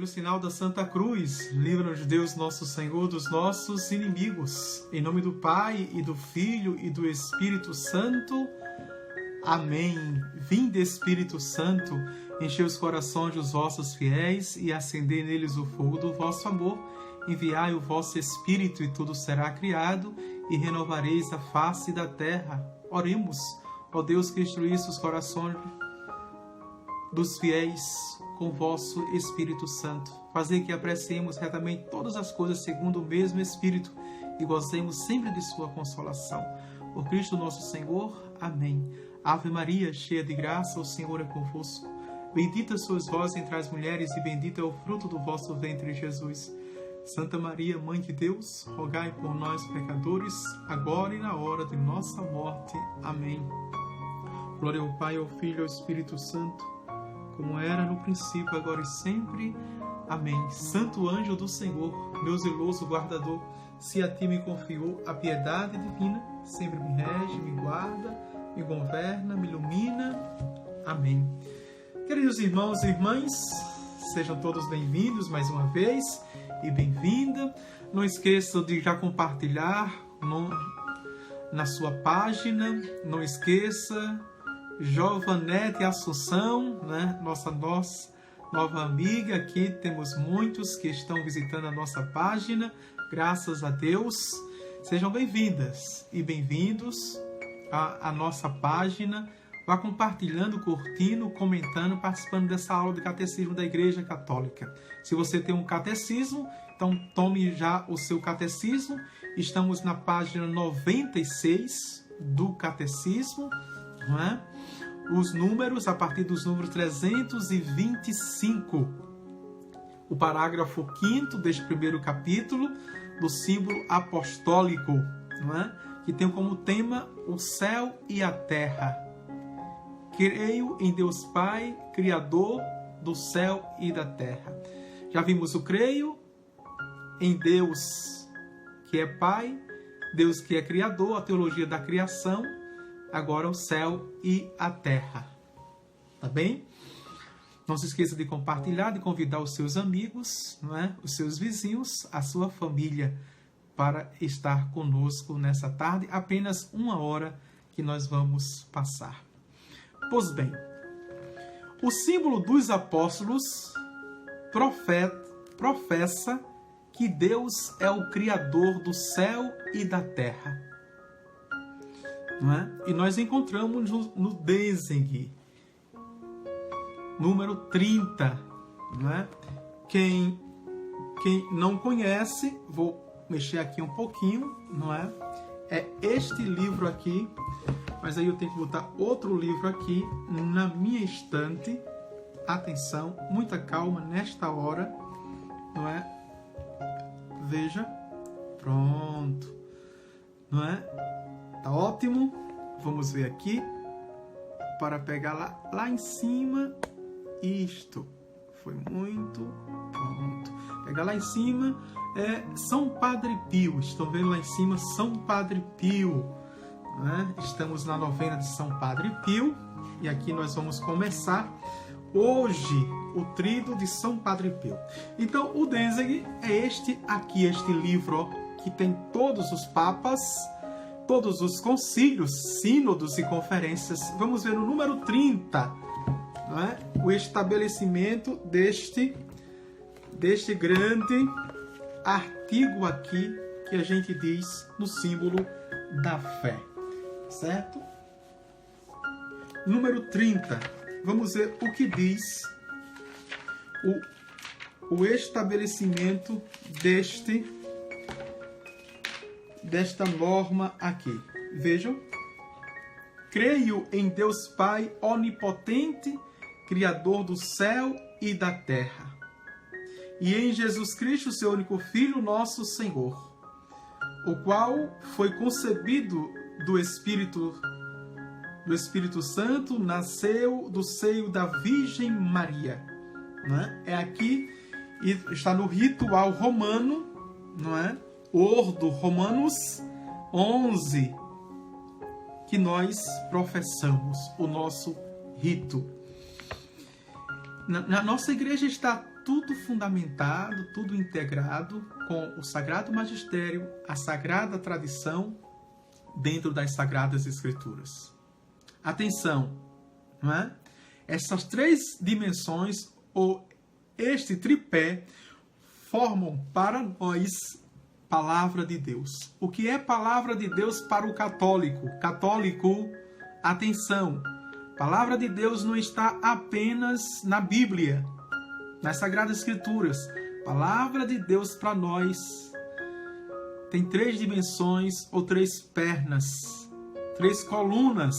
Pelo sinal da Santa Cruz, livra-nos Deus nosso Senhor dos nossos inimigos. Em nome do Pai, e do Filho, e do Espírito Santo. Amém. Vinde, Espírito Santo, enchei os corações dos vossos fiéis e acendei neles o fogo do vosso amor. Enviai o vosso Espírito e tudo será criado e renovareis a face da terra. Oremos, ó Deus que instruísse os corações dos fiéis com o vosso Espírito Santo. Fazei que apreciemos retamente todas as coisas segundo o mesmo Espírito e gozemos sempre de sua consolação. Por Cristo nosso Senhor. Amém. Ave Maria, cheia de graça, o Senhor é convosco. Bendita sois vós entre as mulheres e bendito é o fruto do vosso ventre, Jesus. Santa Maria, Mãe de Deus, rogai por nós, pecadores, agora e na hora de nossa morte. Amém. Glória ao Pai, ao Filho e ao Espírito Santo, como era no princípio, agora e sempre. Amém. Santo anjo do Senhor, meu zeloso guardador, se a ti me confiou a piedade divina, sempre me rege, me guarda, me governa, me ilumina. Amém. Queridos irmãos e irmãs, sejam todos bem-vindos mais uma vez e bem-vinda. Não esqueça de já compartilhar na sua página. Não esqueça, Jovanete Assunção, nossa nova amiga aqui. Temos muitos que estão visitando a nossa página, graças a Deus. Sejam bem-vindas e bem-vindos à nossa página. Vá compartilhando, curtindo, comentando, participando dessa aula de Catecismo da Igreja Católica. Se você tem um catecismo, então tome já o seu catecismo. Estamos na página 96 do catecismo, não é? Os números, a partir dos números 325. O parágrafo 5º deste primeiro capítulo do símbolo apostólico, não é? Que tem como tema o céu e a terra. Creio em Deus Pai, Criador do céu e da terra. Já vimos o creio em Deus que é Pai, Deus que é Criador, a teologia da criação. Agora o céu e a terra. Tá bem? Não se esqueça de compartilhar, de convidar os seus amigos, não é? Os seus vizinhos, a sua família, para estar conosco nessa tarde. Apenas 1 hora que nós vamos passar. Pois bem, o símbolo dos apóstolos professa que Deus é o Criador do céu e da terra. Não é? E nós encontramos no Denzing, número 30. Não é? Quem não conhece, vou mexer aqui um pouquinho, não é? É este livro aqui, mas aí eu tenho que botar outro livro aqui na minha estante. Atenção, muita calma nesta hora, não é? Veja, pronto, não é? Tá ótimo. Vamos ver aqui para pegar lá em cima. Isto foi muito pronto. Pegar lá em cima é São Padre Pio. Estão vendo lá em cima São Padre Pio, né? Estamos na novena de São Padre Pio e aqui nós vamos começar hoje o Tríduo de São Padre Pio. Então o Denzing é este livro, ó, que tem todos os papas, todos os concílios, sínodos e conferências. Vamos ver o número 30, não é? O estabelecimento deste grande artigo aqui que a gente diz no símbolo da fé, certo? Número 30. Vamos ver o que diz o estabelecimento desta norma aqui. Vejam. Creio em Deus Pai onipotente, Criador do céu e da terra, e em Jesus Cristo, seu único Filho, nosso Senhor, o qual foi concebido do Espírito Santo, nasceu do seio da Virgem Maria. Não é? É aqui, está no ritual romano, não é? Ordo Romanos 11, que nós professamos, o nosso rito. Na nossa igreja está tudo fundamentado, tudo integrado com o Sagrado Magistério, a Sagrada Tradição, dentro das Sagradas Escrituras. Atenção, não é? Essas três dimensões, ou este tripé, formam para nós Palavra de Deus. O que é Palavra de Deus para o católico? Católico, atenção! Palavra de Deus não está apenas na Bíblia, nas Sagradas Escrituras. Palavra de Deus para nós tem três dimensões ou três pernas, três colunas.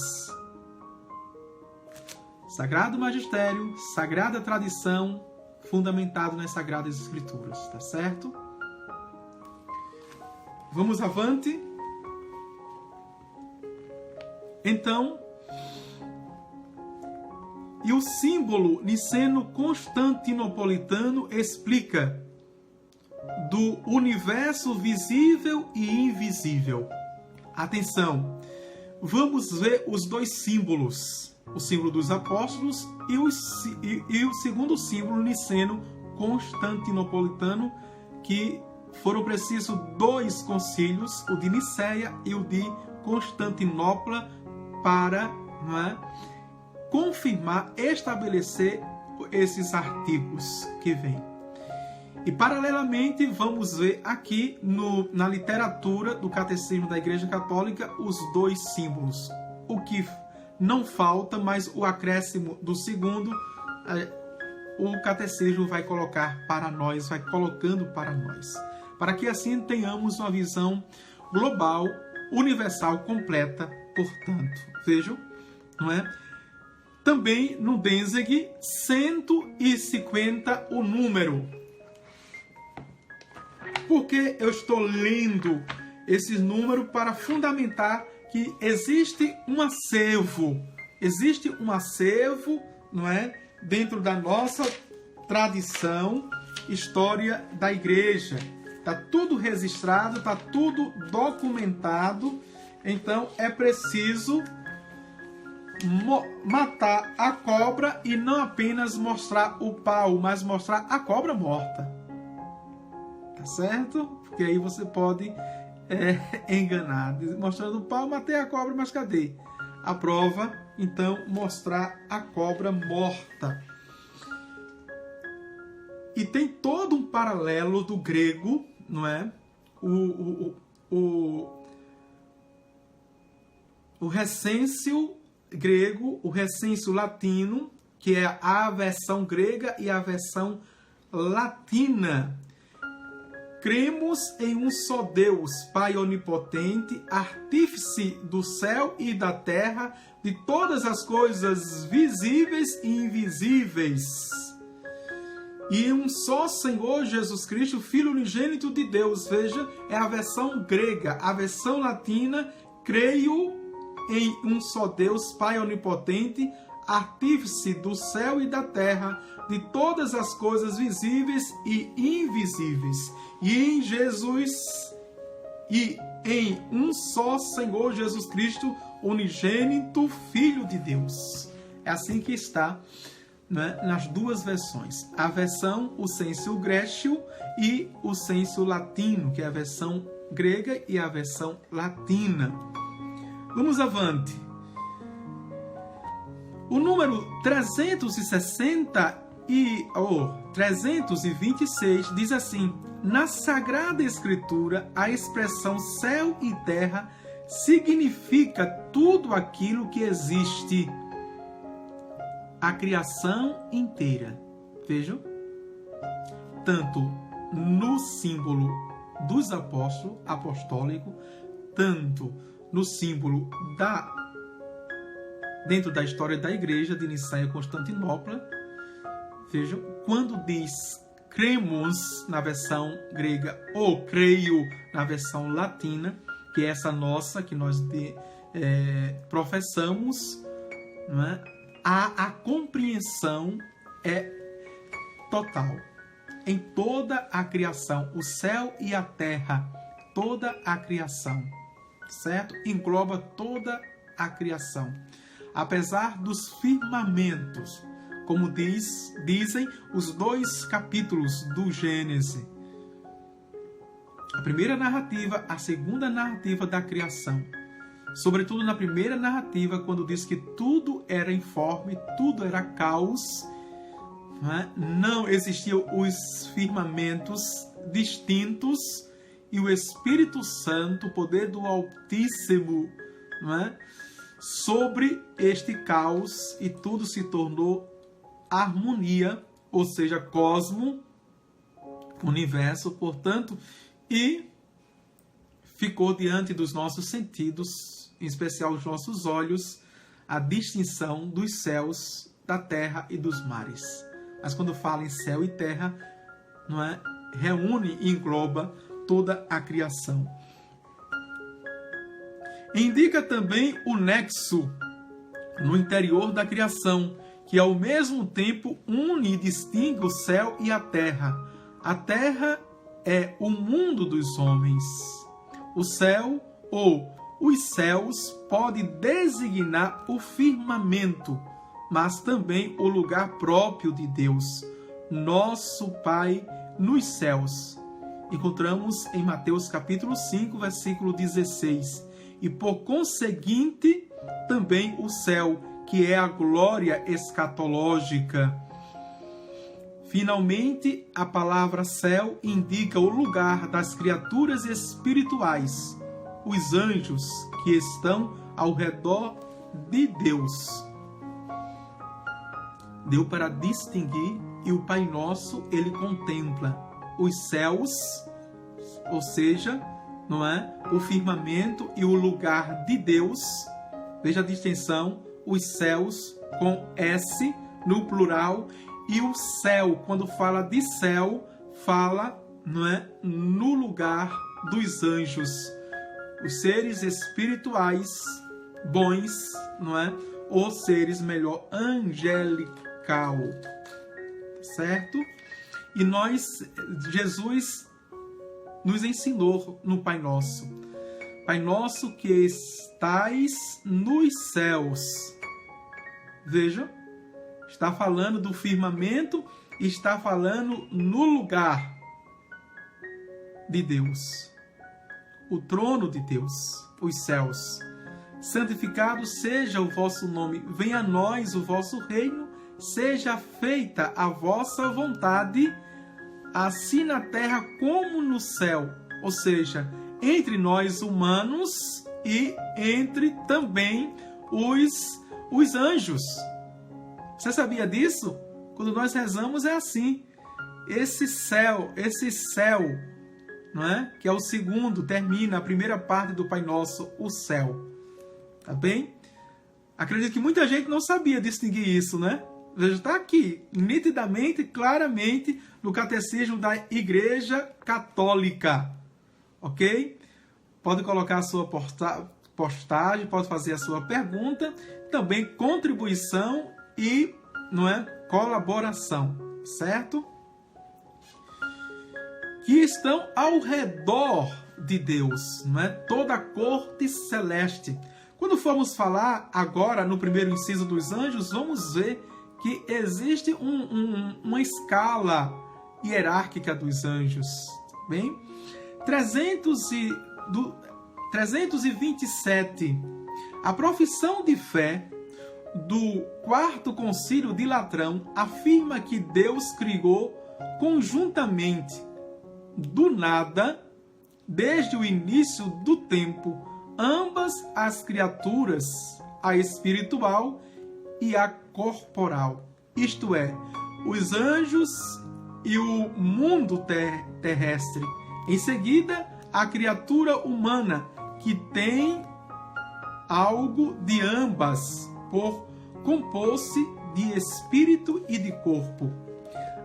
Sagrado Magistério, Sagrada Tradição, fundamentado nas Sagradas Escrituras, tá certo? Vamos avante? Então, e o símbolo niceno-constantinopolitano explica do universo visível e invisível. Atenção, vamos ver os dois símbolos, o símbolo dos apóstolos e o segundo símbolo niceno-constantinopolitano, que foram precisos 2 concílios, o de Niceia e o de Constantinopla, para, não é, confirmar, estabelecer esses artigos que vêm. E, paralelamente, vamos ver aqui na literatura do Catecismo da Igreja Católica os 2 símbolos. O que não falta, mas o acréscimo do segundo, o Catecismo vai colocar para nós, vai colocando para nós. Para que assim tenhamos uma visão global, universal, completa, portanto. Vejam, não é? Também no Danzig, 150 o número. Por que eu estou lendo esse número? Para fundamentar que existe um acervo, não é? Dentro da nossa tradição, história da Igreja. Está tudo registrado, está tudo documentado. Então é preciso matar a cobra e não apenas mostrar o pau, mas mostrar a cobra morta. Tá certo? Porque aí você pode enganar. Mostrando o pau, matei a cobra, mas cadê a prova? Então, mostrar a cobra morta. E tem todo um paralelo do grego, não é? O recêncio grego, o recêncio latino, que é a versão grega e a versão latina. Cremos em um só Deus, Pai onipotente, artífice do céu e da terra, de todas as coisas visíveis e invisíveis. E um só Senhor Jesus Cristo, Filho unigênito de Deus. Veja, é a versão grega. A versão latina, creio em um só Deus, Pai onipotente, artífice do céu e da terra, de todas as coisas visíveis e invisíveis. E em Jesus, e em um só Senhor Jesus Cristo, unigênito Filho de Deus. É assim que está, né, nas duas versões. A versão, o sensu grécio e o sensu latino, que é a versão grega e a versão latina. Vamos avante. O número 326 diz assim: na Sagrada Escritura, a expressão céu e terra significa tudo aquilo que existe, a criação inteira. Vejam, tanto no símbolo dos apóstolos, apostólico, tanto no símbolo dentro da história da Igreja de Niceia e Constantinopla. Vejam, quando diz cremos na versão grega ou creio na versão latina, que é essa nossa que nós professamos, não é? A compreensão é total. Em toda a criação, o céu e a terra, toda a criação, certo? Engloba toda a criação. Apesar dos firmamentos, como dizem os 2 capítulos do Gênesis. A primeira narrativa, a segunda narrativa da criação. Sobretudo na primeira narrativa, quando diz que tudo era informe, tudo era caos, não existiam os firmamentos distintos, e o Espírito Santo, o poder do Altíssimo, sobre este caos, e tudo se tornou harmonia, ou seja, cosmo, universo, portanto, e ficou diante dos nossos sentidos, em especial os nossos olhos, a distinção dos céus, da terra e dos mares. Mas quando fala em céu e terra, reúne e engloba toda a criação. Indica também o nexo no interior da criação, que ao mesmo tempo une e distingue o céu e a terra. A terra é o mundo dos homens. O céu ou os céus pode designar o firmamento, mas também o lugar próprio de Deus, nosso Pai nos céus. Encontramos em Mateus capítulo 5, versículo 16. E por conseguinte, também o céu, que é a glória escatológica. Finalmente, a palavra céu indica o lugar das criaturas espirituais, os anjos que estão ao redor de Deus. Deu para distinguir, e o Pai Nosso, ele contempla os céus, ou seja, o firmamento e o lugar de Deus. Veja a distinção, os céus com S no plural, e o céu, quando fala de céu, fala no lugar dos anjos, os seres espirituais bons, ou seres melhor angelical, certo? E Jesus nos ensinou no Pai Nosso. Pai Nosso que estais nos céus. Veja, está falando do firmamento, está falando no lugar de Deus. O trono de Deus, os céus. Santificado seja o vosso nome, venha a nós o vosso reino, seja feita a vossa vontade, assim na terra como no céu. Ou seja, entre nós humanos e entre também os anjos. Você sabia disso? Quando nós rezamos é assim. Esse céu, que é o segundo, termina a primeira parte do Pai Nosso, o céu. Tá bem? Acredito que muita gente não sabia distinguir isso, Veja, está aqui, nitidamente, claramente, no Catecismo da Igreja Católica. Ok? Pode colocar a sua postagem, pode fazer a sua pergunta, também contribuição e colaboração, certo? Que estão ao redor de Deus, toda a corte celeste. Quando formos falar agora no primeiro inciso dos anjos, vamos ver que existe uma escala hierárquica dos anjos. Bem, 327. A profissão de fé do Quarto Concílio de Latrão afirma que Deus criou conjuntamente, do nada, desde o início do tempo, ambas as criaturas, a espiritual e a corporal, isto é, os anjos e o mundo terrestre. Em seguida, a criatura humana, que tem algo de ambas, por compor-se de espírito e de corpo.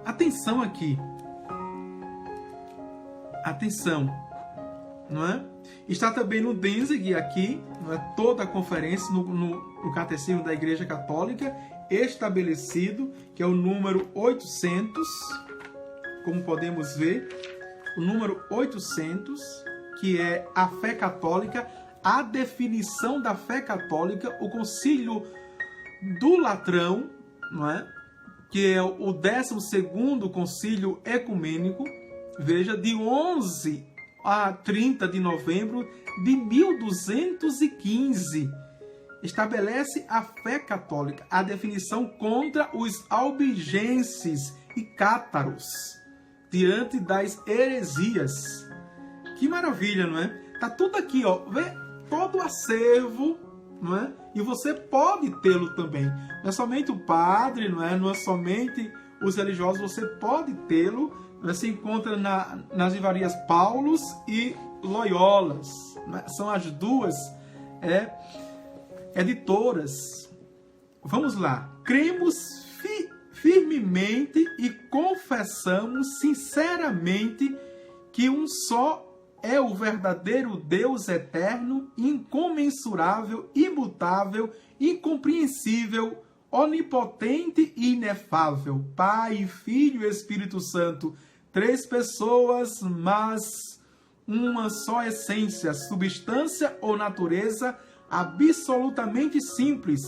Atenção aqui. Atenção. Está também no Danzig aqui, toda a conferência no Catecismo da Igreja Católica, estabelecido, que é o número 800, como podemos ver, o número 800, que é a fé católica, a definição da fé católica, o Concílio do Latrão, que é o 12º Concílio Ecumênico, veja, de 11 a 30 de novembro de 1215, estabelece a fé católica, a definição contra os albigenses e cátaros, diante das heresias. Que maravilha, não é? Tá tudo aqui, ó. Vê todo o acervo, não é? E você pode tê-lo também. Não é somente o padre, não é? Não é somente os religiosos, você pode tê-lo. Se encontra nas livrarias Paulos e Loyolas. Não é? São as duas editoras. Vamos lá. Cremos firmemente e confessamos sinceramente que um só é o verdadeiro Deus eterno, incomensurável, imutável, incompreensível, onipotente e inefável, Pai, Filho e Espírito Santo, 3 pessoas, mas uma só essência, substância ou natureza absolutamente simples.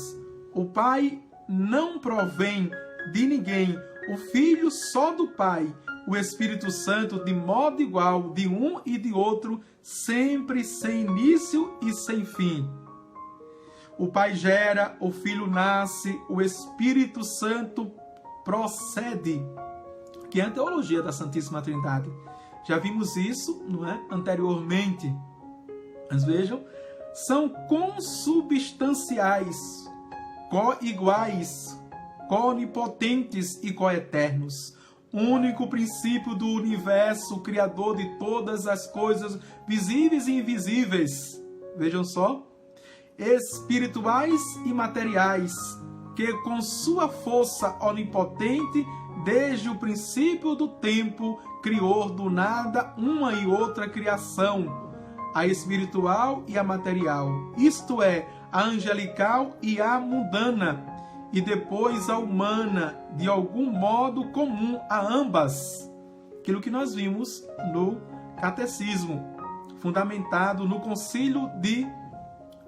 O Pai não provém de ninguém, o Filho só do Pai, o Espírito Santo de modo igual, de um e de outro, sempre sem início e sem fim. O Pai gera, o Filho nasce, o Espírito Santo procede, que é a teologia da Santíssima Trindade. Já vimos isso, não é? Anteriormente. Mas vejam, são consubstanciais, co-iguais, conipotentes e coeternos. Único princípio do universo, criador de todas as coisas visíveis e invisíveis. Vejam só. Espirituais e materiais, que com sua força onipotente, desde o princípio do tempo, criou do nada uma e outra criação, a espiritual e a material, isto é, a angelical e a mundana, e depois a humana, de algum modo comum a ambas. Aquilo que nós vimos no Catecismo, fundamentado no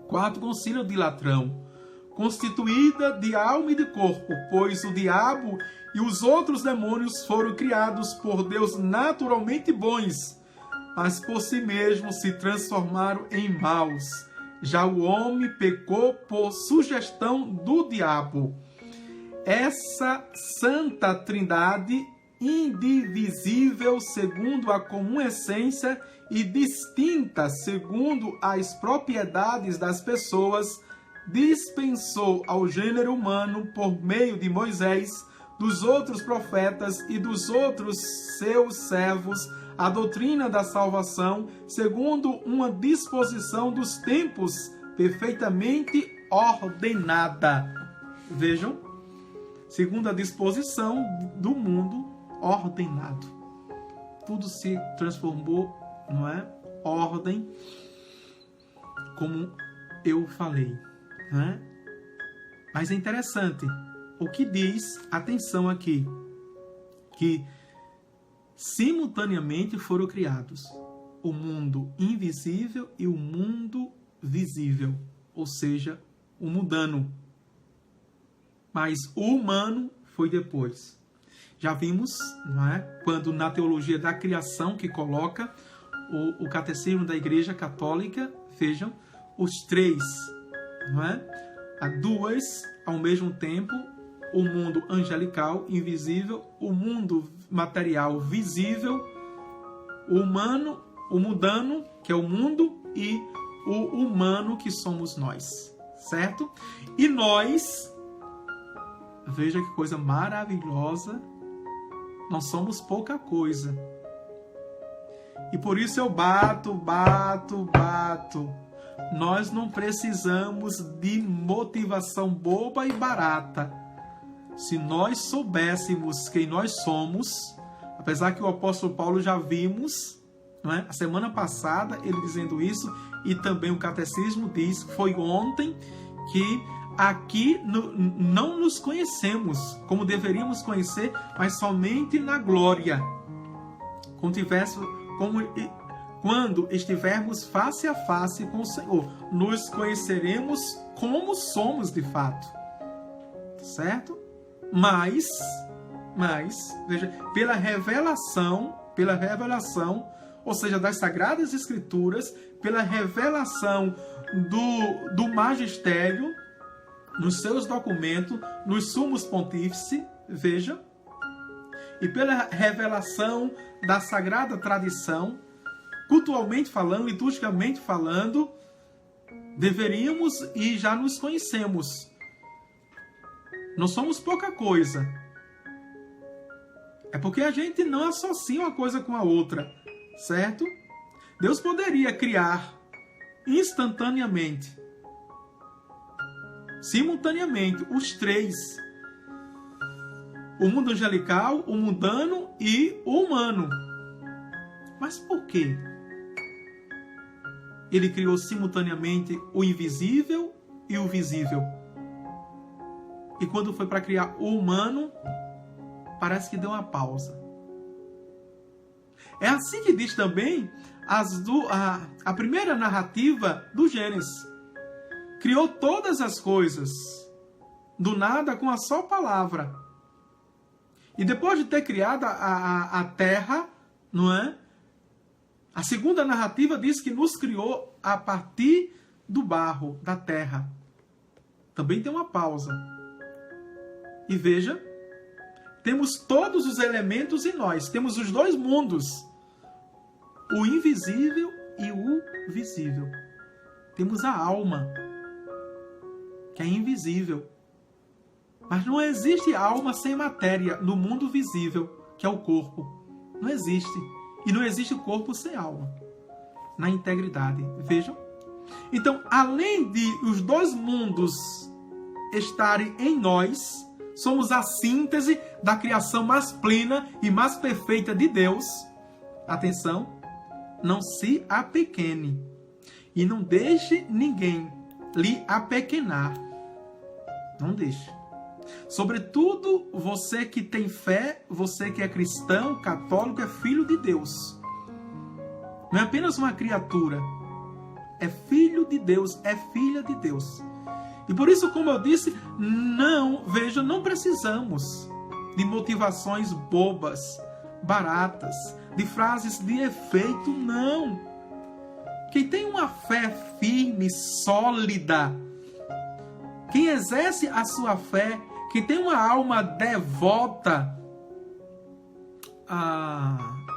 Quarto Concílio de Latrão, constituída de alma e de corpo, pois o diabo e os outros demônios foram criados por Deus naturalmente bons, mas por si mesmos se transformaram em maus. Já o homem pecou por sugestão do diabo. Essa Santa Trindade, indivisível segundo a comum essência e distinta segundo as propriedades das pessoas, dispensou ao gênero humano, por meio de Moisés, dos outros profetas e dos outros seus servos, a doutrina da salvação, segundo uma disposição dos tempos perfeitamente ordenada. Vejam, segundo a disposição do mundo ordenado. Tudo se transformou, não é? Ordem, como eu falei, não é? Mas é interessante o que diz, atenção aqui, que simultaneamente foram criados o mundo invisível e o mundo visível, ou seja, o mundano. Mas o humano foi depois. Já vimos, não é? Quando na teologia da criação que coloca o Catecismo da Igreja Católica, vejam, os 3, não é? Há 2 ao mesmo tempo, o mundo angelical, invisível, o mundo material visível, o humano, o mundano, que é o mundo, e o humano, que somos nós, certo? E nós, veja que coisa maravilhosa, não somos pouca coisa. E por isso eu bato. Nós não precisamos de motivação boba e barata. Se nós soubéssemos quem nós somos, apesar que o apóstolo Paulo já vimos, não é? A semana passada ele dizendo isso, e também o catecismo diz, foi ontem, que aqui não nos conhecemos como deveríamos conhecer, mas somente na glória. Quando estivermos face a face com o Senhor, nos conheceremos como somos de fato. Certo? Mas, veja, pela revelação, ou seja, das Sagradas Escrituras, pela revelação do magistério, nos seus documentos, nos sumos pontífices, veja, e pela revelação da Sagrada Tradição, cultualmente falando, liturgicamente falando, deveríamos e já nos conhecemos. Não somos pouca coisa. É porque a gente não associa uma coisa com a outra, certo? Deus poderia criar instantaneamente, simultaneamente, os três: o mundo angelical, o mundano e o humano. Mas por quê? Ele criou simultaneamente o invisível e o visível. E quando foi para criar o humano, parece que deu uma pausa. É assim que diz também a primeira narrativa do Gênesis. Criou todas as coisas do nada com a só palavra. E depois de ter criado a terra, não é? A segunda narrativa diz que nos criou a partir do barro, da terra. Também tem uma pausa. E veja, temos todos os elementos em nós. Temos os dois mundos, o invisível e o visível. Temos a alma, que é invisível. Mas não existe alma sem matéria no mundo visível, que é o corpo. Não existe. E não existe corpo sem alma, na integridade. Vejam. Então, além de os dois mundos estarem em nós, somos a síntese da criação mais plena e mais perfeita de Deus. Atenção, não se apequene e não deixe ninguém lhe apequenar. Não deixe. Sobretudo você que tem fé, você que é cristão, católico, é filho de Deus. Não é apenas uma criatura, é filho de Deus, é filha de Deus. E por isso, como eu disse, não precisamos de motivações bobas, baratas, de frases de efeito, não. Quem tem uma fé firme, sólida, quem exerce a sua fé, quem tem uma alma devota,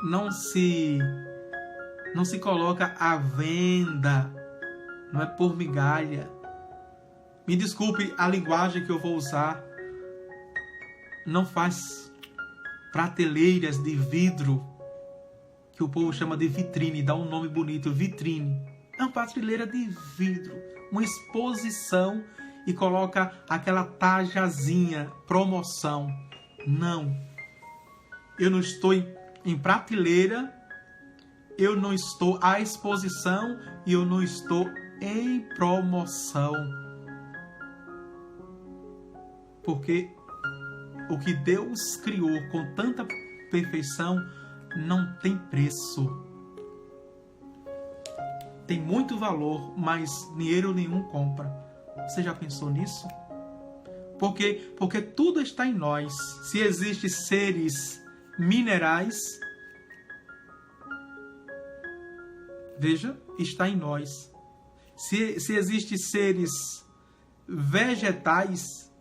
não se coloca à venda, não é por migalha. Me desculpe a linguagem que eu vou usar. Não faz prateleiras de vidro, que o povo chama de vitrine, dá um nome bonito, vitrine. É uma prateleira de vidro, uma exposição, e coloca aquela tajazinha, promoção. Não. Eu não estou em prateleira, eu não estou à exposição e eu não estou em promoção. Porque o que Deus criou com tanta perfeição não tem preço. Tem muito valor, mas dinheiro nenhum compra. Você já pensou nisso? Porque tudo está em nós. Se existem seres minerais, veja, está em nós. Se existem seres vegetais,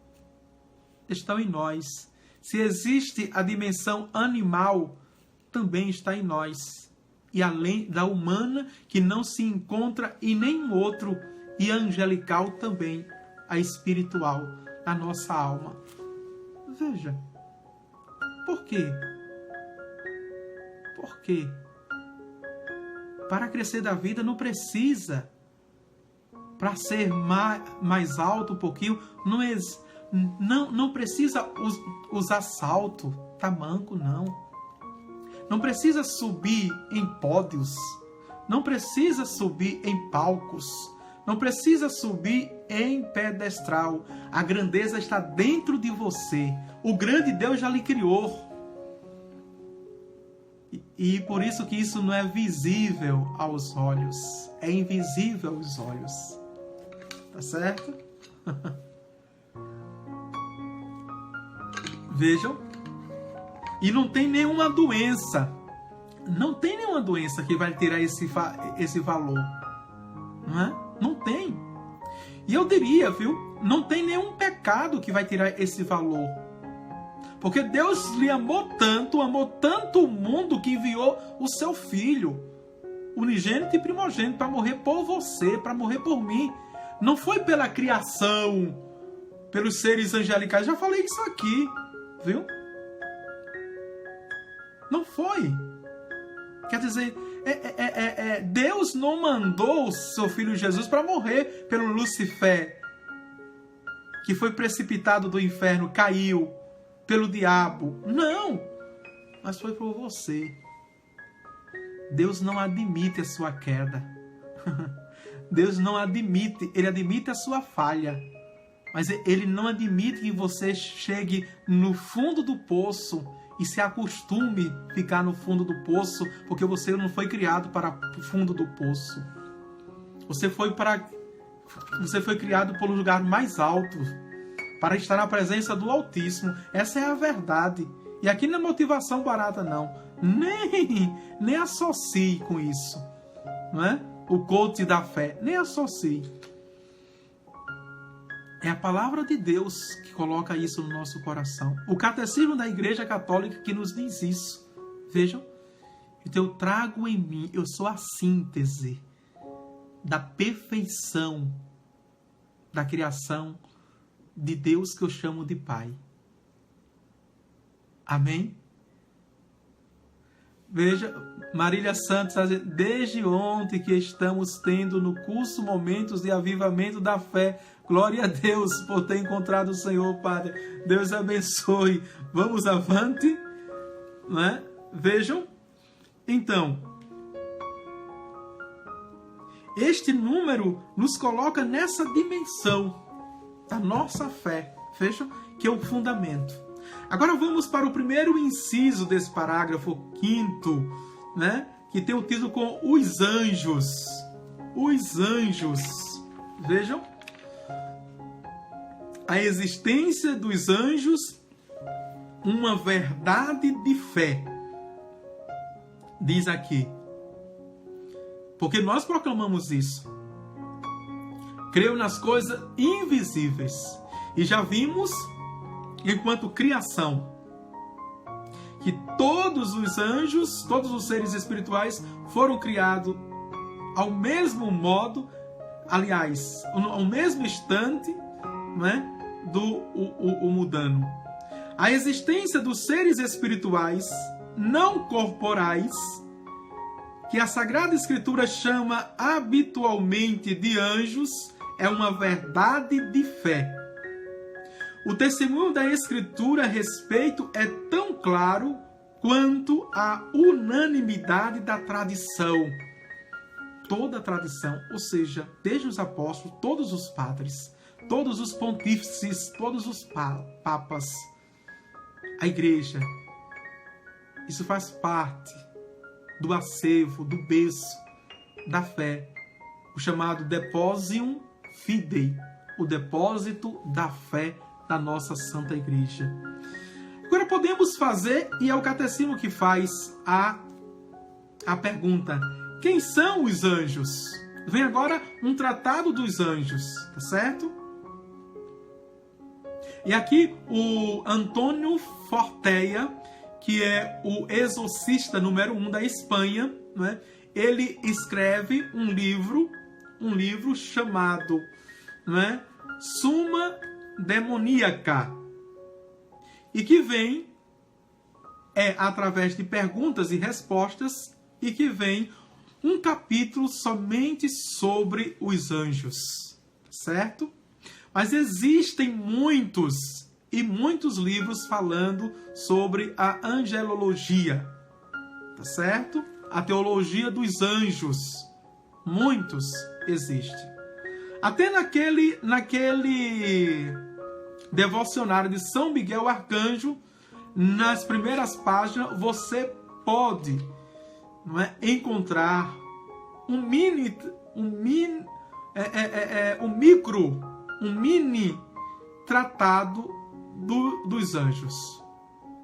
estão em nós. Se existe a dimensão animal, também está em nós. E além da humana, que não se encontra em nenhum outro, e a angelical também, a espiritual, a nossa alma. Veja. Por quê? Por quê? Para crescer da vida não precisa. Para ser mais alto um pouquinho, não precisa usar salto, tamanco, não. Não precisa subir em pódios. Não precisa subir em palcos. Não precisa subir em pedestral. A grandeza está dentro de você. O grande Deus já lhe criou. E por isso que isso não é visível aos olhos. É invisível aos olhos. Tá certo? Vejam. E não tem nenhuma doença. Não tem nenhuma doença que vai tirar esse valor. Não é? Não tem. E eu diria, viu? Não tem nenhum pecado que vai tirar esse valor. Porque Deus lhe amou tanto o mundo, que enviou o seu Filho, unigênito e primogênito, para morrer por você, para morrer por mim. Não foi pela criação, pelos seres angelicais. Já falei isso aqui, viu? Não foi. Quer dizer, Deus não mandou o seu Filho Jesus para morrer pelo Lucifer, que foi precipitado do inferno, caiu pelo diabo. Não, mas foi por você. Deus não admite a sua queda. Deus não admite, Ele admite a sua falha, mas Ele não admite que você chegue no fundo do poço e se acostume a ficar no fundo do poço, porque você não foi criado para o fundo do poço. Você foi criado para o lugar mais alto, para estar na presença do Altíssimo. Essa é a verdade. E aqui não é motivação barata, não. Nem associe com isso. Não é? O coach da fé. Nem associe. É a palavra de Deus que coloca isso no nosso coração. O Catecismo da Igreja Católica que nos diz isso. Vejam. Então eu trago em mim, eu sou a síntese da perfeição da criação de Deus, que eu chamo de Pai. Amém? Veja, Marília Santos, desde ontem que estamos tendo no curso momentos de avivamento da fé. Glória a Deus por ter encontrado o Senhor, Padre. Deus abençoe. Vamos avante, né? Vejam. Então, este número nos coloca nessa dimensão da nossa fé. Vejam que é o fundamento. Agora vamos para o primeiro inciso desse parágrafo 5º, né? Que tem o título com os anjos. Os anjos. Vejam. A existência dos anjos, uma verdade de fé. Diz aqui. Porque nós proclamamos isso. Creio nas coisas invisíveis. E já vimos, enquanto criação, que todos os anjos, todos os seres espirituais foram criados ao mesmo modo, aliás, ao mesmo instante, né, o mundano. A existência dos seres espirituais não corporais, que a Sagrada Escritura chama habitualmente de anjos, é uma verdade de fé. O testemunho da Escritura a respeito é tão claro quanto a unanimidade da tradição. Toda a tradição, ou seja, desde os apóstolos, todos os padres, todos os pontífices, todos os papas, a igreja, isso faz parte do acervo, do berço da fé, o chamado Depositum Fidei, o depósito da fé da nossa Santa Igreja. Agora podemos fazer, e é o Catecismo que faz a pergunta: quem são os anjos? Vem agora um tratado dos anjos, tá certo? E aqui o Antônio Forteia, que é o exorcista número 1 da Espanha, né? Ele escreve um livro chamado, né, Summa Demoníaca, e que vem através de perguntas e respostas, e que vem um capítulo somente sobre os anjos, certo? Mas existem muitos livros falando sobre a angelologia, tá certo? A teologia dos anjos. Muitos existem. Até naquele devocionário de São Miguel Arcanjo, nas primeiras páginas, você pode, não é, encontrar um mini tratado dos anjos.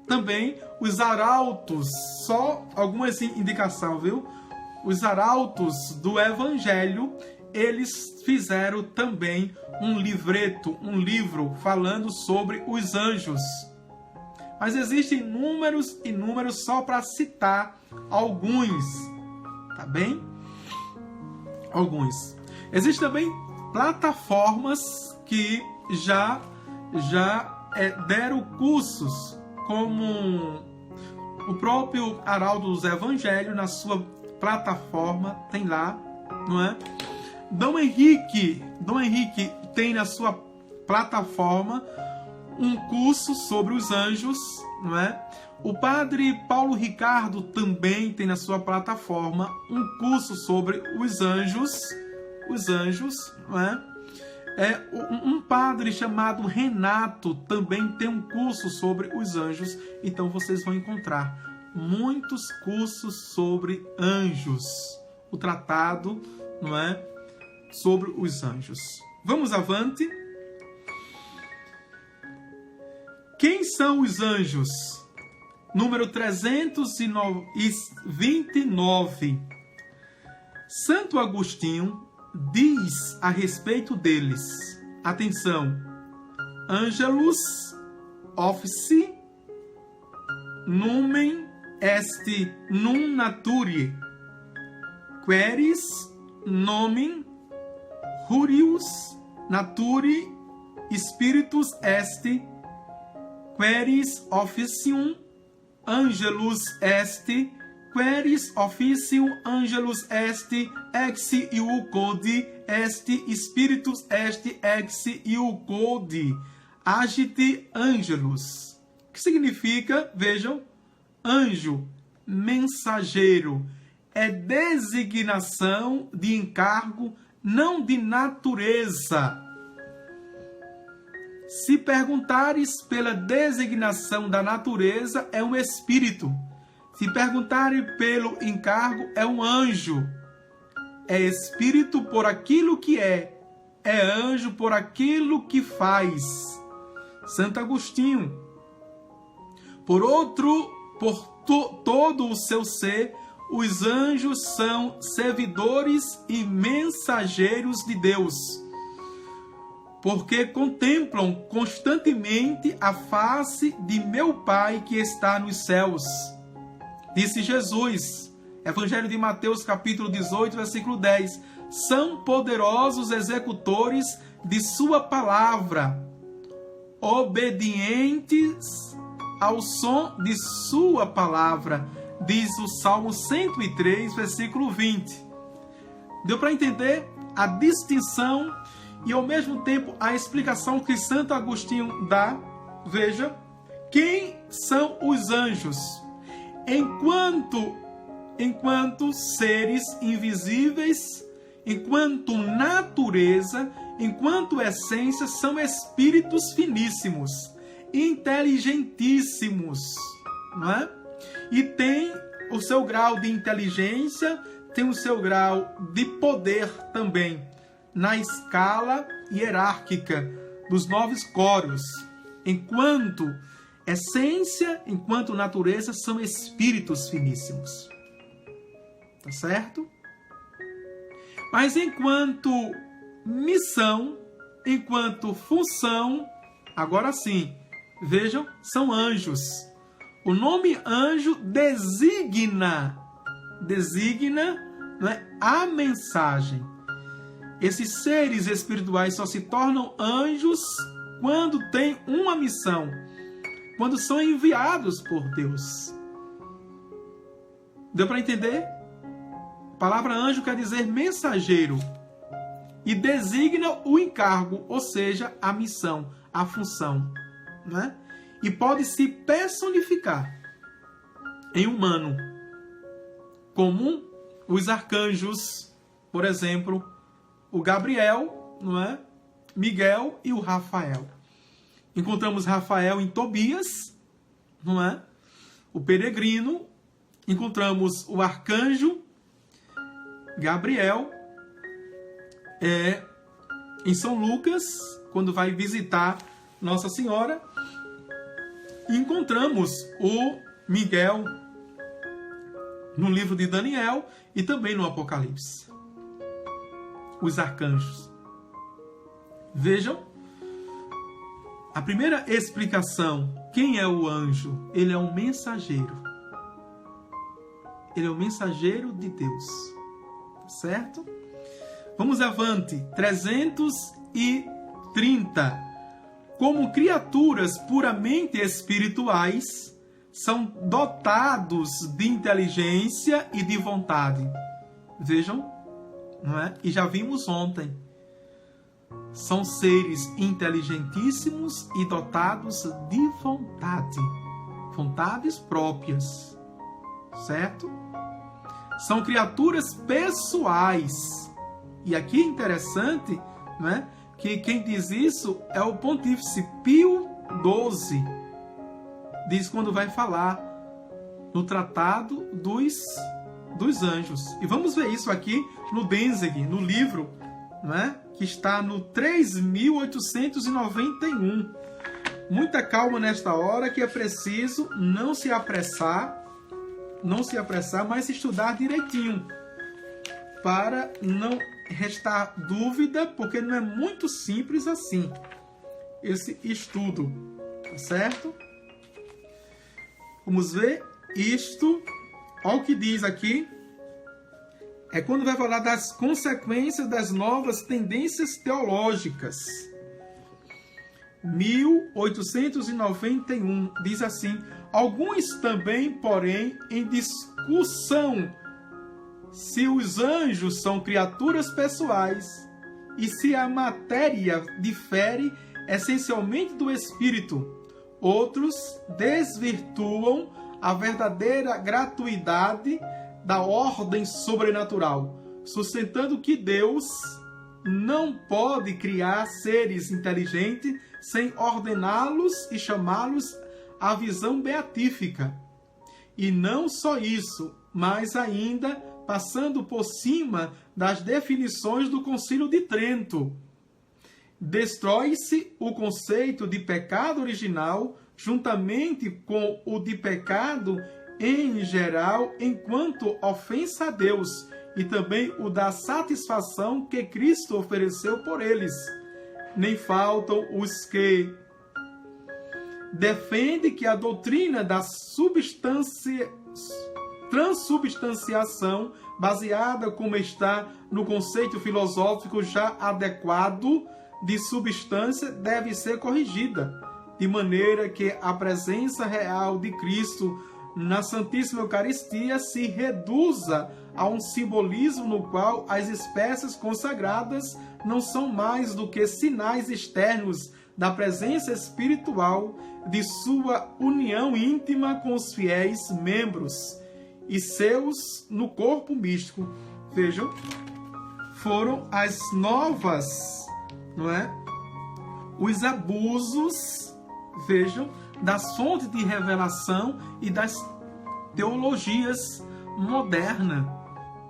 também os arautos, só algumas indicações, viu? Os arautos do Evangelho, eles fizeram também um livreto, um livro falando sobre os anjos. Mas existem números e números só para citar alguns, tá bem? Alguns. Existem também plataformas que já deram cursos, como o próprio Arauto dos Evangelhos, na sua plataforma, tem lá, não é? Dom Henrique tem na sua plataforma um curso sobre os anjos, não é? O padre Paulo Ricardo também tem na sua plataforma um curso sobre os anjos, não é? Um padre chamado Renato também tem um curso sobre os anjos. Então vocês vão encontrar muitos cursos sobre anjos, o tratado, não é, sobre os anjos. Vamos avante. Quem são os anjos? Número 329. Santo Agostinho diz a respeito deles, atenção: Angelus offici numen est num naturae, queris nomen hurius naturae spiritus est, queris officium angelus est, queris officium angelus est, ex iucode est, spiritus est, ex iucode agite angelus. O que significa? Vejam, anjo, mensageiro, é designação de encargo, não de natureza. Se perguntares pela designação da natureza, é um espírito. Se perguntarem pelo encargo, é um anjo. É espírito por aquilo que é anjo por aquilo que faz. Santo Agostinho. Por todo o seu ser, os anjos são servidores e mensageiros de Deus, porque contemplam constantemente a face de meu Pai que está nos céus. Disse Jesus, Evangelho de Mateus, capítulo 18, versículo 10. São poderosos executores de sua palavra, obedientes ao som de sua palavra, diz o Salmo 103, versículo 20. Deu para entender a distinção e ao mesmo tempo a explicação que Santo Agostinho dá? Veja, quem são os anjos? Enquanto seres invisíveis, enquanto natureza, enquanto essência, são espíritos finíssimos, inteligentíssimos, não é? E tem o seu grau de inteligência, tem o seu grau de poder também, na escala hierárquica dos 9 coros. Enquanto essência, enquanto natureza, são espíritos finíssimos. Tá certo? Mas enquanto missão, enquanto função, agora sim, vejam, são anjos. O nome anjo designa, não é, a mensagem. Esses seres espirituais só se tornam anjos quando têm uma missão, quando são enviados por Deus. Deu para entender? A palavra anjo quer dizer mensageiro e designa o encargo, ou seja, a missão, a função, né? E pode se personificar em humano, como os arcanjos, por exemplo, o Gabriel, não é? Miguel e o Rafael. Encontramos Rafael em Tobias, não é? O peregrino. Encontramos o arcanjo Gabriel em São Lucas, quando vai visitar Nossa Senhora. encontramos o Miguel no livro de Daniel e também no Apocalipse. Os arcanjos. Vejam, a primeira explicação, quem é o anjo? Ele é um mensageiro. Ele é o mensageiro de Deus. Certo? Vamos avante. 330. Como criaturas puramente espirituais, são dotados de inteligência e de vontade. Vejam, não é? E já vimos ontem. São seres inteligentíssimos e dotados de vontade. Vontades próprias. Certo? São criaturas pessoais. E aqui é interessante, não é? Que quem diz isso é o Pontífice Pio XII. Diz quando vai falar no Tratado dos Anjos. E vamos ver isso aqui no Danzig, no livro, não é? Que está no 3891. Muita calma nesta hora, que é preciso não se apressar, mas estudar direitinho, para não restar dúvida, porque não é muito simples assim esse estudo, tá certo? Vamos ver isto. Olha o que diz aqui. É quando vai falar das consequências das novas tendências teológicas. 1891 diz assim: alguns também, porém, em discussão se os anjos são criaturas pessoais e se a matéria difere essencialmente do espírito. Outros desvirtuam a verdadeira gratuidade da ordem sobrenatural, sustentando que Deus não pode criar seres inteligentes sem ordená-los e chamá-los à visão beatífica. E não só isso, mas ainda passando por cima das definições do Concílio de Trento. Destrói-se o conceito de pecado original juntamente com o de pecado em geral, enquanto ofensa a Deus, e também o da satisfação que Cristo ofereceu por eles. Nem faltam os que defendem que a doutrina da transubstanciação, baseada como está no conceito filosófico já adequado de substância, deve ser corrigida, de maneira que a presença real de Cristo na Santíssima Eucaristia se reduza a um simbolismo no qual as espécies consagradas não são mais do que sinais externos da presença espiritual de sua união íntima com os fiéis membros e seus no corpo místico. Vejam, foram as novas, não é? Os abusos, vejam, das fontes de revelação e das teologias modernas,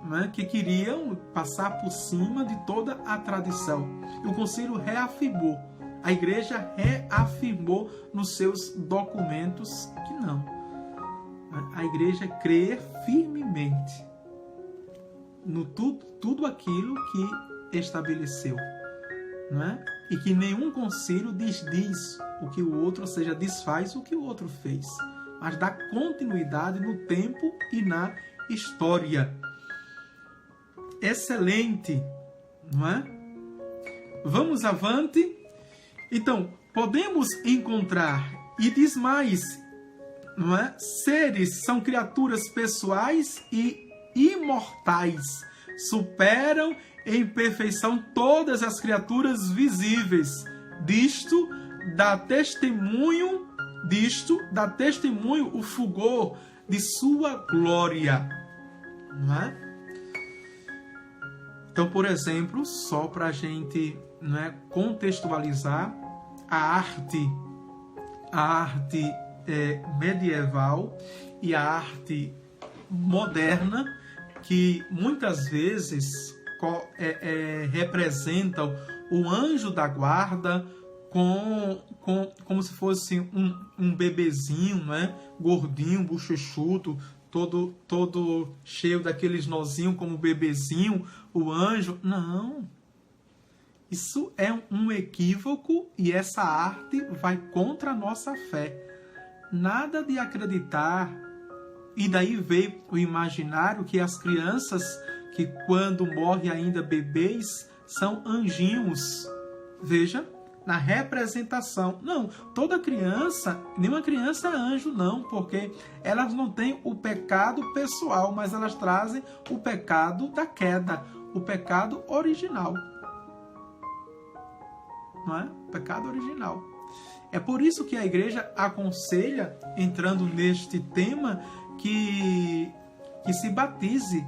né, que queriam passar por cima de toda a tradição. E o concílio reafirmou, a igreja reafirmou nos seus documentos que não. A igreja crê firmemente no tudo aquilo que estabeleceu, não é? E que nenhum concílio desdiz o que o outro, ou seja, desfaz o que o outro fez, mas dá continuidade no tempo e na história. Excelente, não é? Vamos avante. Então, podemos encontrar, e diz mais, não é? Seres são criaturas pessoais e imortais, superam em perfeição todas as criaturas visíveis. Disto dá testemunho o fulgor de sua glória, não é? Então, por exemplo, só para a gente, não é, contextualizar, a arte medieval e a arte moderna, que muitas vezes representam o anjo da guarda como se fosse um bebezinho, né? Gordinho, bochechudo, todo cheio daqueles nozinhos como bebezinho, o anjo. Não. Isso é um equívoco e essa arte vai contra a nossa fé. Nada de acreditar. E daí veio o imaginário que as crianças, que quando morrem ainda bebês, são anjinhos. Veja, na representação. Não, toda criança, nenhuma criança é anjo, não, porque elas não têm o pecado pessoal, mas elas trazem o pecado da queda, o pecado original. Não é? O pecado original. É por isso que a igreja aconselha, entrando neste tema, que se batize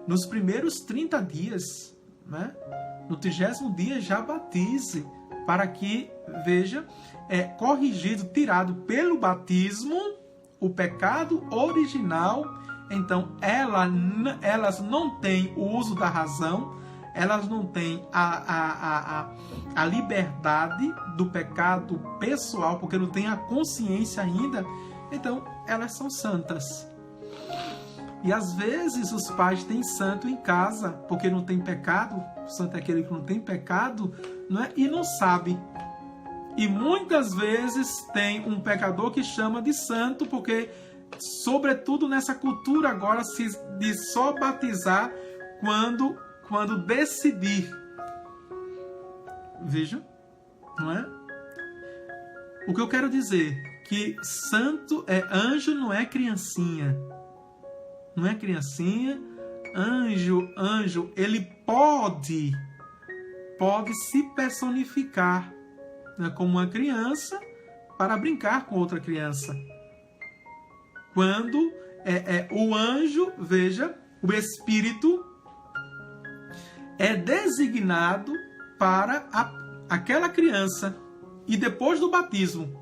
nos primeiros 30 dias, né? No 30º dia já batize, para que, veja, corrigido, tirado pelo batismo, o pecado original. Então, elas não têm o uso da razão, elas não têm a liberdade do pecado pessoal, porque não têm a consciência ainda. Então, elas são santas. E às vezes os pais têm santo em casa, porque não tem pecado. O santo é aquele que não tem pecado, não é? E não sabe. E muitas vezes tem um pecador que chama de santo, porque, sobretudo nessa cultura agora de só batizar quando decidir. Veja, não é? O que eu quero dizer, que santo anjo não é criancinha. Não é criancinha. Anjo, ele pode se personificar, né, como uma criança para brincar com outra criança. Quando o anjo, veja, o espírito é designado para aquela criança e depois do batismo.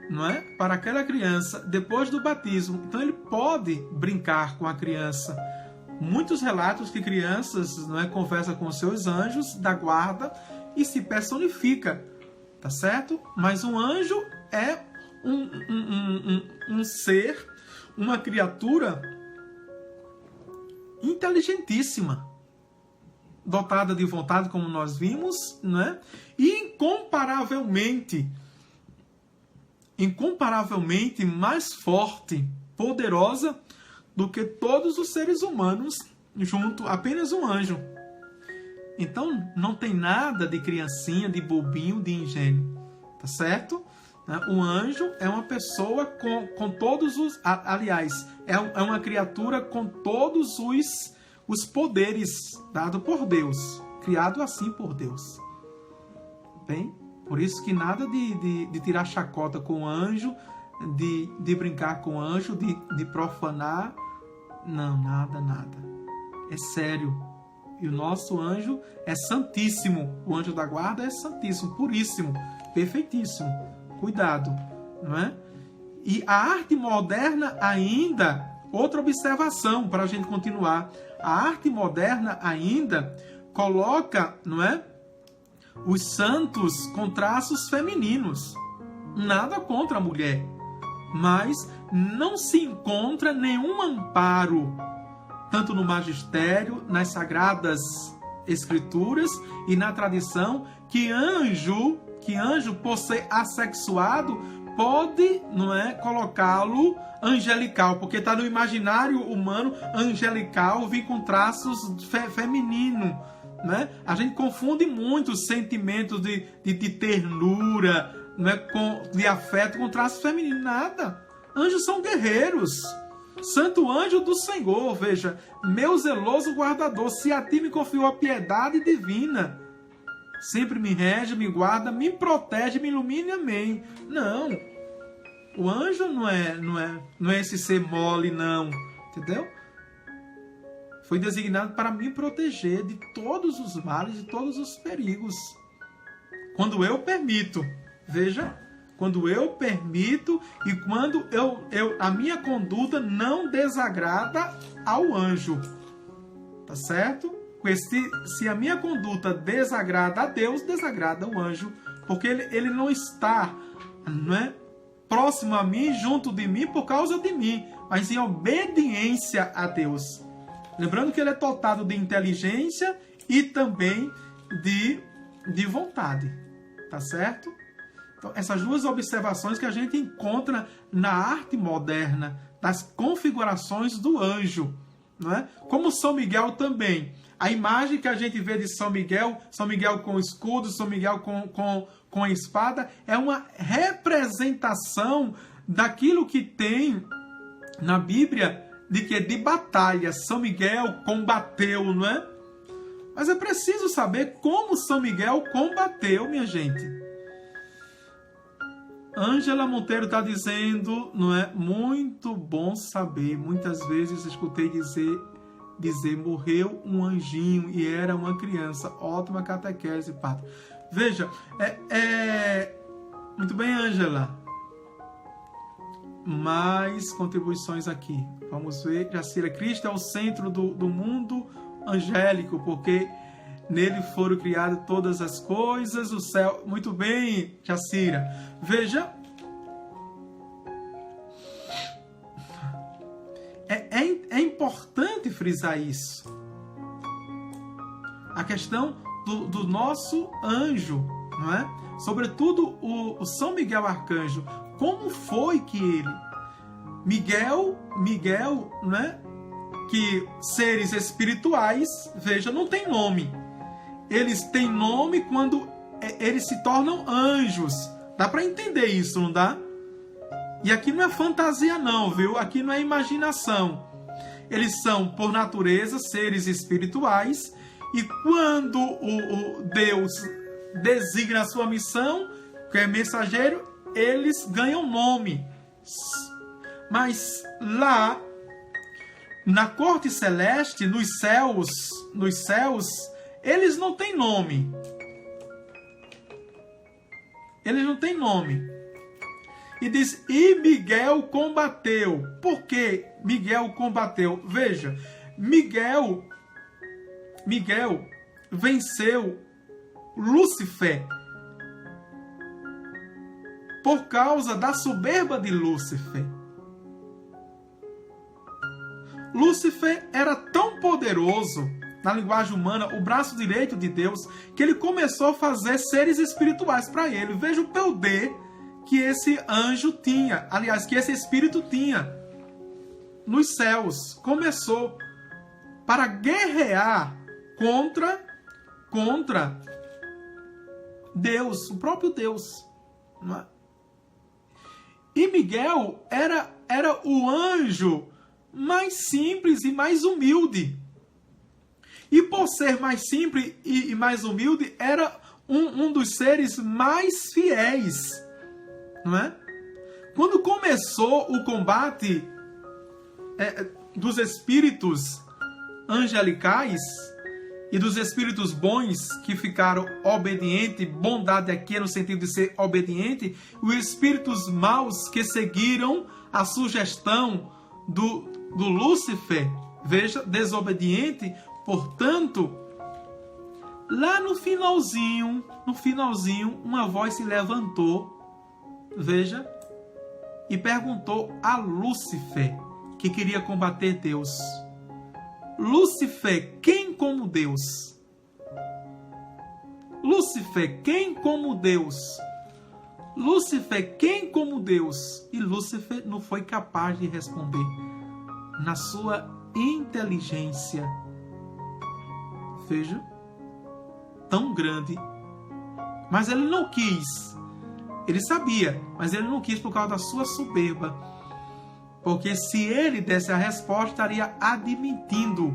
Não é? Para aquela criança, depois do batismo. Então ele pode brincar com a criança. Muitos relatos que crianças, não é, conversam com seus anjos da guarda e se personifica, tá certo? Mas um anjo é um ser, uma criatura inteligentíssima, dotada de vontade, como nós vimos, né? E incomparavelmente mais forte, poderosa do que todos os seres humanos junto, apenas um anjo. Então não tem nada de criancinha, de bobinho, de ingênuo, tá certo? O anjo é uma pessoa com todos os, aliás, é uma criatura com todos os poderes dados por Deus, criado assim por Deus. Bem, por isso que nada de tirar chacota com o anjo, de brincar com o anjo, de profanar. Não, nada. É sério. E o nosso anjo é santíssimo. O anjo da guarda é santíssimo, puríssimo, perfeitíssimo. Cuidado, não é? E a arte moderna ainda, outra observação para a gente continuar. A arte moderna ainda coloca, não é, os santos com traços femininos. Nada contra a mulher, mas não se encontra nenhum amparo, tanto no magistério, nas sagradas escrituras e na tradição, que anjo, por ser assexuado, pode, não é, colocá-lo angelical, porque está no imaginário humano angelical, vir com traços feminino. Né? A gente confunde muito os sentimentos de ternura, né? De afeto com traços femininos. Nada. Anjos são guerreiros. Santo anjo do Senhor, veja, meu zeloso guardador, se a ti me confiou a piedade divina, sempre me rege, me guarda, me protege, me ilumina, amém. Não. O anjo não é esse ser mole, não. Entendeu? Foi designado para me proteger de todos os males, de todos os perigos. Quando eu permito, veja, quando eu permito e quando a minha conduta não desagrada ao anjo. Tá certo? Porque se a minha conduta desagrada a Deus, desagrada o anjo, porque ele não está, não é, próximo a mim, junto de mim, por causa de mim, mas em obediência a Deus. Lembrando que ele é dotado de inteligência e também de vontade. Tá certo? Então, essas duas observações que a gente encontra na arte moderna, das configurações do anjo. Não é? Como São Miguel também. A imagem que a gente vê de São Miguel com o escudo, São Miguel com a espada, é uma representação daquilo que tem na Bíblia de batalha. São Miguel combateu, não é? Mas é preciso saber como São Miguel combateu, minha gente. Ângela Monteiro está dizendo, não é? Muito bom saber. Muitas vezes escutei dizer morreu um anjinho e era uma criança. Ótima catequese, padre. Veja, muito bem, Ângela. Mais contribuições aqui. Vamos ver. Jacira, Cristo é o centro do mundo angélico, porque nele foram criadas todas as coisas, o céu... Muito bem, Jacira. Veja, é importante frisar isso. A questão do nosso anjo, não é? Sobretudo o São Miguel Arcanjo. Como foi que ele... Miguel, não é? Que seres espirituais, veja, não tem nome. Eles têm nome quando eles se tornam anjos. Dá para entender isso, não dá? E aqui não é fantasia não, viu? Aqui não é imaginação. Eles são, por natureza, seres espirituais. E quando o Deus designa a sua missão, que é mensageiro, eles ganham nome. Mas lá, na corte celeste, nos céus, eles não têm nome. Eles não têm nome. E diz, e Miguel combateu. Por que Miguel combateu? Veja, Miguel venceu Lúcifer por causa da soberba de Lúcifer. Lúcifer era tão poderoso, na linguagem humana, o braço direito de Deus, que ele começou a fazer seres espirituais para ele. Veja o poder que esse anjo tinha, aliás, que esse espírito tinha nos céus. Começou para guerrear contra Deus, o próprio Deus. E Miguel era o anjo mais simples e mais humilde. E por ser mais simples e mais humilde, era um dos seres mais fiéis. Não é? Quando começou o combate dos espíritos angelicais e dos espíritos bons que ficaram obedientes, bondade aqui é no sentido de ser obediente, os espíritos maus que seguiram a sugestão do Lúcifer, veja, desobediente, portanto, lá no finalzinho, uma voz se levantou, veja, e perguntou a Lúcifer, que queria combater Deus. Lúcifer, quem como Deus? Lúcifer, quem como Deus? Lúcifer, quem como Deus? E Lúcifer não foi capaz de responder. Na sua inteligência, veja, tão grande. Mas ele não quis. Ele sabia, mas ele não quis por causa da sua soberba. Porque se ele desse a resposta, estaria admitindo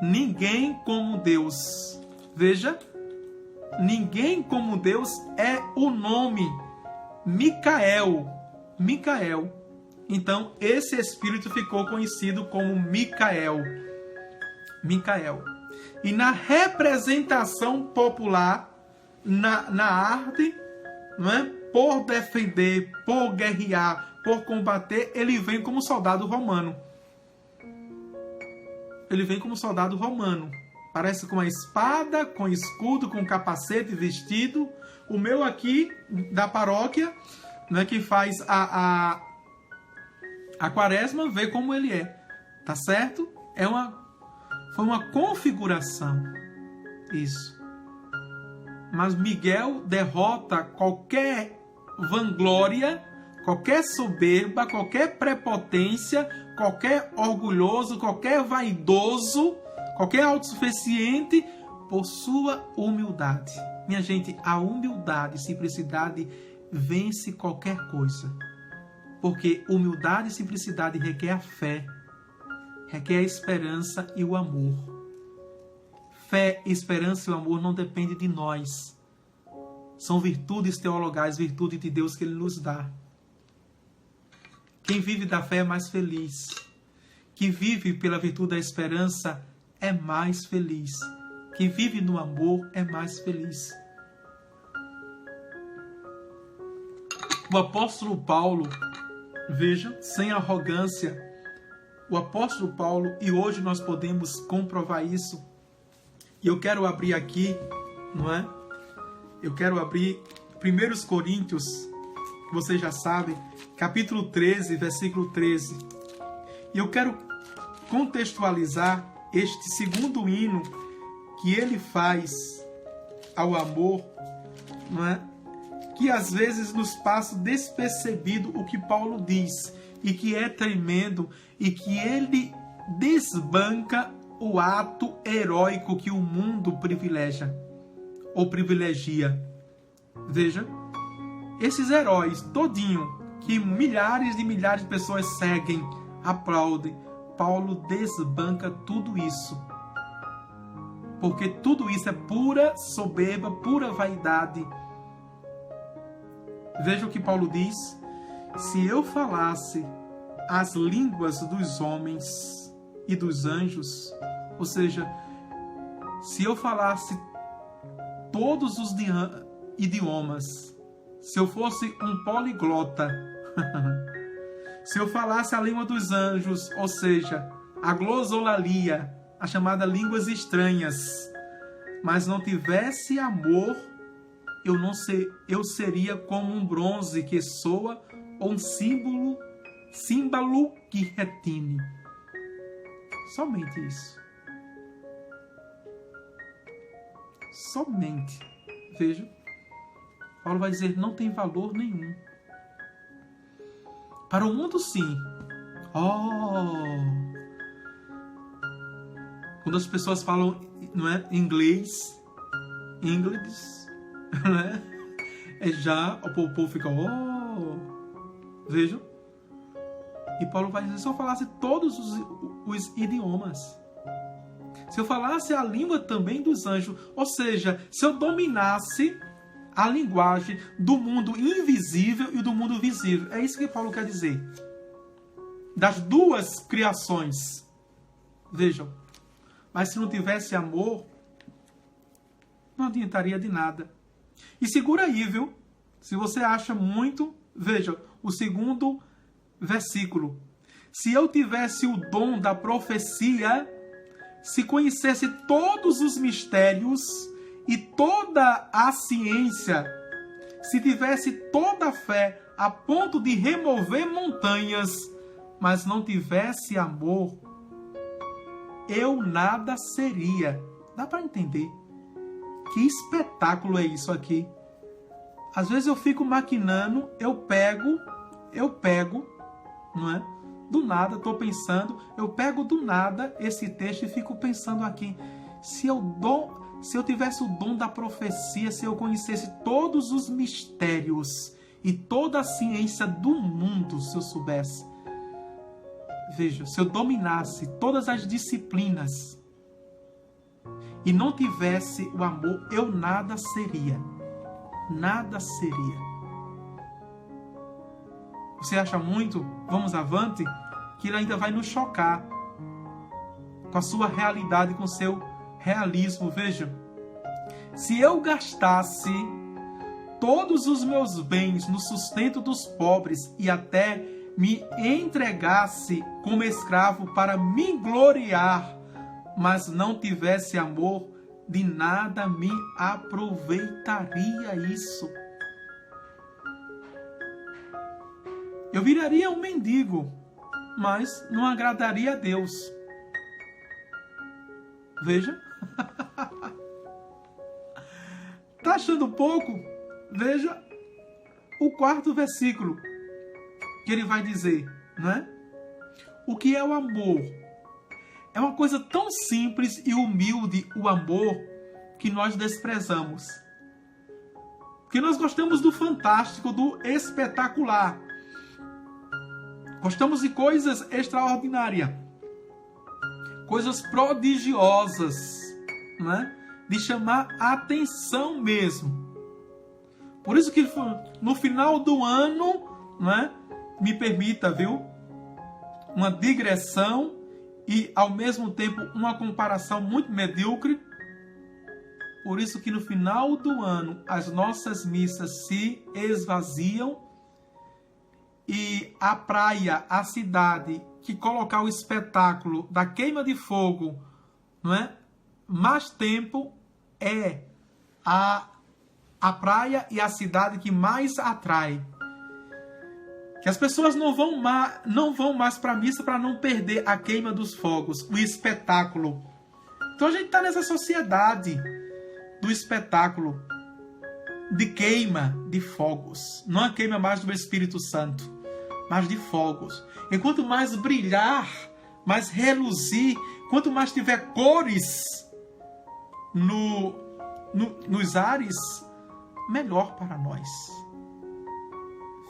ninguém como Deus. Veja, ninguém como Deus é o nome Micael. Micael. Então, esse espírito ficou conhecido como Micael. Micael. E na representação popular, na arte, não é? Por defender, por guerrear, por combater, ele vem como soldado romano. ele vem como soldado romano. Parece com a espada, com escudo, com capacete, vestido. O meu aqui, da paróquia, né, que faz a quaresma, vê como ele é. Tá certo? Foi uma configuração. Isso. Mas Miguel derrota qualquer vanglória, qualquer soberba, qualquer prepotência, qualquer orgulhoso, qualquer vaidoso, qualquer autossuficiente, por sua humildade. Minha gente, a humildade e simplicidade vence qualquer coisa. Porque humildade e simplicidade requer a fé, requer a esperança e o amor. Fé, esperança e o amor não dependem de nós. São virtudes teologais, virtude de Deus que Ele nos dá. Quem vive da fé é mais feliz. Quem vive pela virtude da esperança é mais feliz. Quem vive no amor é mais feliz. O apóstolo Paulo, veja, sem arrogância, o apóstolo Paulo, e hoje nós podemos comprovar isso. E eu quero abrir aqui, não é? Eu quero abrir 1 Coríntios, que vocês já sabem, capítulo 13, versículo 13. E eu quero contextualizar este segundo hino que ele faz ao amor, não é? Que às vezes nos passa despercebido o que Paulo diz, e que é tremendo, e que ele desbanca o ato heróico que o mundo privilegia, ou privilegia. Veja, esses heróis todinho, que milhares e milhares de pessoas seguem, aplaudem, Paulo desbanca tudo isso. Porque tudo isso é pura soberba, pura vaidade. Veja o que Paulo diz: se eu falasse as línguas dos homens e dos anjos, ou seja, se eu falasse todos os idiomas, se eu fosse um poliglota, se eu falasse a língua dos anjos, ou seja, a glosolalia, a chamada línguas estranhas, mas não tivesse amor, eu seria como um bronze que soa ou um símbolo que retine. Somente isso. Somente. Veja. Paulo vai dizer, não tem valor nenhum. Para o mundo, sim. Quando as pessoas falam, não é, inglês, né? Já o povo fica, vejam. E Paulo vai dizer, se eu falasse todos os idiomas, se eu falasse a língua também dos anjos, ou seja, se eu dominasse a linguagem do mundo invisível e do mundo visível. É isso que Paulo quer dizer. Das duas criações. Vejam. Mas se não tivesse amor, não adiantaria de nada. E segura aí, viu? Se você acha muito, veja, o segundo versículo. Se eu tivesse o dom da profecia, se conhecesse todos os mistérios e toda a ciência, se tivesse toda a fé a ponto de remover montanhas, mas não tivesse amor, eu nada seria. Dá para entender? Que espetáculo é isso aqui? Às vezes eu fico maquinando, eu pego, não é? Do nada, estou pensando, eu pego do nada esse texto e fico pensando aqui, se eu tivesse o dom da profecia, se eu conhecesse todos os mistérios e toda a ciência do mundo, se eu soubesse. Veja, se eu dominasse todas as disciplinas e não tivesse o amor, eu nada seria. Nada seria. Você acha muito? Vamos avante, que ele ainda vai nos chocar com a sua realidade, com o seu realismo. Veja, se eu gastasse todos os meus bens no sustento dos pobres e até me entregasse como escravo para me gloriar mas não tivesse amor, de nada me aproveitaria isso. Eu viraria um mendigo, mas não agradaria a Deus. Veja. Tá achando pouco? Veja o 4º versículo, que ele vai dizer, né? O que é o amor? É uma coisa tão simples e humilde, o amor, que nós desprezamos. Porque nós gostamos do fantástico, do espetacular. Gostamos de coisas extraordinárias. Coisas prodigiosas, né? De chamar a atenção mesmo. Por isso que no final do ano, né? Me permita, viu? Uma digressão e, ao mesmo tempo, uma comparação muito medíocre. Por isso que no final do ano, as nossas missas se esvaziam e a praia, a cidade, que colocar o espetáculo da queima de fogo, não é? Mais tempo é a praia e a cidade que mais atrai. Que as pessoas não vão mais para a missa para não perder a queima dos fogos, o espetáculo. Então a gente está nessa sociedade do espetáculo, de queima de fogos. Não a queima mais do Espírito Santo, mas de fogos. E quanto mais brilhar, mais reluzir, quanto mais tiver cores nos ares, melhor para nós.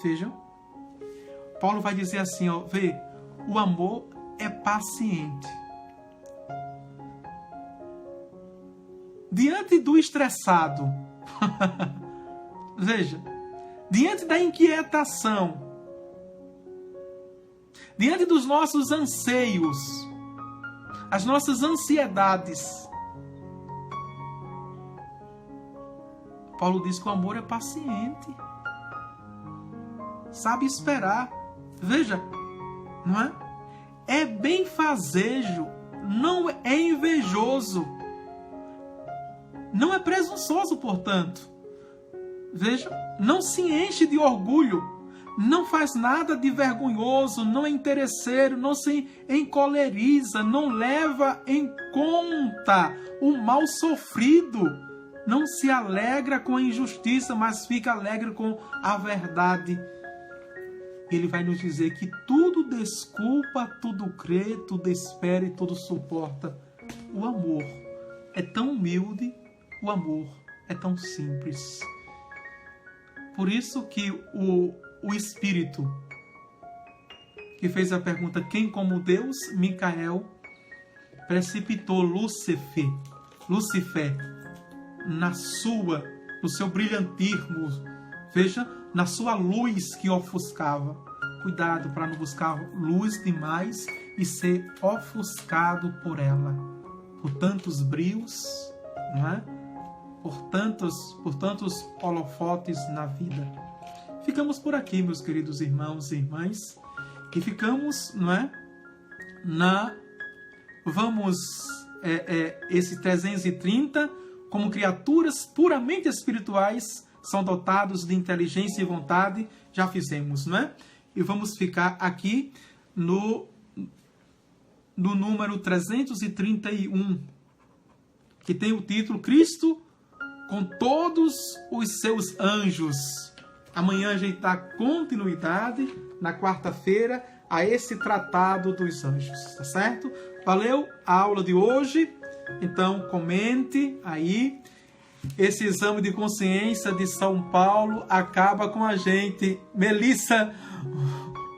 Vejam. Paulo vai dizer assim, ó, vê, o amor é paciente. Diante do estressado, veja, diante da inquietação, diante dos nossos anseios, as nossas ansiedades, Paulo diz que o amor é paciente, sabe esperar. Veja, não é? É benfazejo, não é invejoso, não é presunçoso, portanto. Veja, não se enche de orgulho, não faz nada de vergonhoso, não é interesseiro, não se encoleriza, não leva em conta o mal sofrido, não se alegra com a injustiça, mas fica alegre com a verdade. Ele vai nos dizer que tudo desculpa, tudo crê, tudo espera e tudo suporta. O amor é tão humilde, o amor é tão simples. Por isso que o Espírito que fez a pergunta, quem como Deus? Micael precipitou Lúcifer no seu brilhantismo, veja, na sua luz que ofuscava. Cuidado para não buscar luz demais e ser ofuscado por ela, por tantos brios, não é? Por tantos holofotes na vida. Ficamos por aqui, meus queridos irmãos e irmãs, e ficamos, não é? Esse 330, como criaturas puramente espirituais, são dotados de inteligência e vontade, já fizemos, não é? E vamos ficar aqui no número 331, que tem o título Cristo com todos os seus anjos. Amanhã a gente dá continuidade, na quarta-feira, a esse tratado dos anjos, tá certo? Valeu a aula de hoje, então comente aí. Esse exame de consciência de São Paulo acaba com a gente. Melissa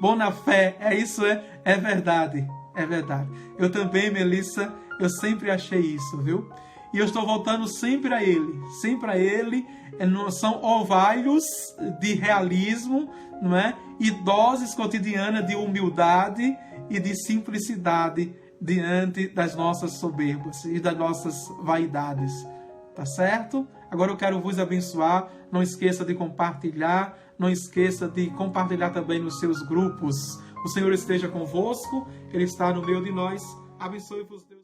Bonafé, é isso, é verdade, é verdade. Eu também, Melissa, eu sempre achei isso, viu? E eu estou voltando sempre a ele, são orvalhos de realismo, não é? E doses cotidianas de humildade e de simplicidade diante das nossas soberbas e das nossas vaidades. Tá certo? Agora eu quero vos abençoar. Não esqueça de compartilhar. Não esqueça de compartilhar também nos seus grupos. O Senhor esteja convosco. Ele está no meio de nós. Abençoe-vos, Deus.